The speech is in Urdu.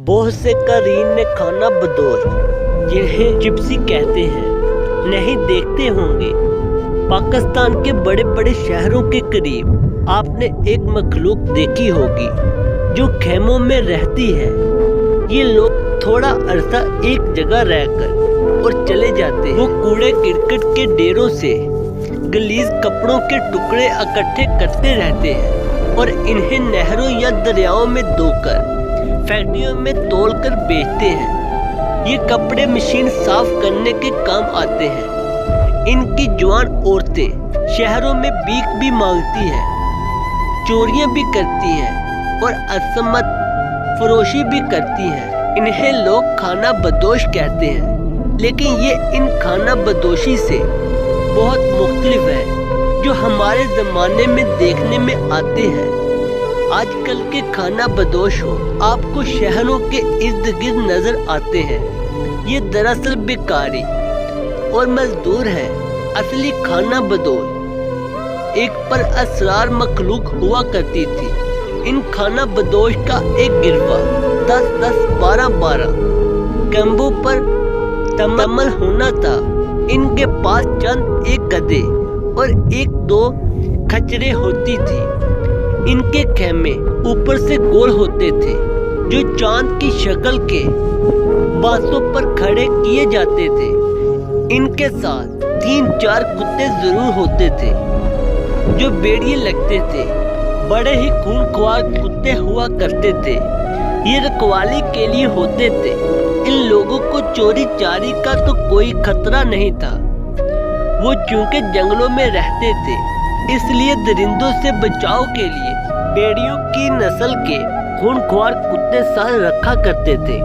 بہت سے قارئین نے خانہ بدوش جنہیں جپسی کہتے ہیں نہیں دیکھتے ہوں گے۔ پاکستان کے بڑے بڑے شہروں کے قریب آپ نے ایک مخلوق دیکھی ہوگی جو خیموں میں رہتی ہے۔ یہ لوگ تھوڑا عرصہ ایک جگہ رہ کر اور چلے جاتے ہیں۔ وہ کوڑے کرکٹ کے ڈھیروں سے غلیظ کپڑوں کے ٹکڑے اکٹھے کرتے رہتے ہیں اور انہیں نہروں یا دریاؤں میں دھو کر فیکٹریوں میں تول کر بیچتے ہیں۔ یہ کپڑے مشین صاف کرنے کے کام آتے ہیں۔ ان کی جوان عورتیں شہروں میں بھیک بھی مانگتی ہیں، چوریاں بھی کرتی ہیں اور عصمت فروشی بھی کرتی ہیں۔ انہیں لوگ خانہ بدوش کہتے ہیں، لیکن یہ ان خانہ بدوشی سے بہت مختلف ہے جو ہمارے زمانے میں دیکھنے میں آتے ہیں۔ آج کل کے خانہ بدوش آپ کو شہروں کے ارد گرد نظر آتے ہیں۔ یہ دراصل بیکاری اور مزدور ہیں۔ اصلی خانہ بدوش ایک پر اسرار مخلوق ہوا کرتی تھی۔ ان خانہ بدوش کا ایک گروہ 10 12 کمبوں پر مشتمل ہونا تھا۔ ان کے پاس چند ایک گدھے اور 1-2 کھچریں ہوتی تھی۔ ان کے خیمے اوپر سے گول ہوتے تھے جو چاند کی شکل کے بانسوں پر کھڑے کیے جاتے تھے۔ ان کے ساتھ 3-4 کتے ضرور ہوتے تھے جو بیڑیے لگتے تھے۔ بڑے ہی خونخوار کتے ہوا کرتے تھے۔ یہ رکھوالی کے لیے ہوتے تھے۔ ان لوگوں کو چوری چاری کا تو کوئی خطرہ نہیں تھا۔ وہ چونکہ جنگلوں میں رہتے تھے اس لیے درندوں سے بچاؤ کے لیے بیڑیوں کی نسل کے خونخوار کتے ساتھ رکھا کرتے تھے۔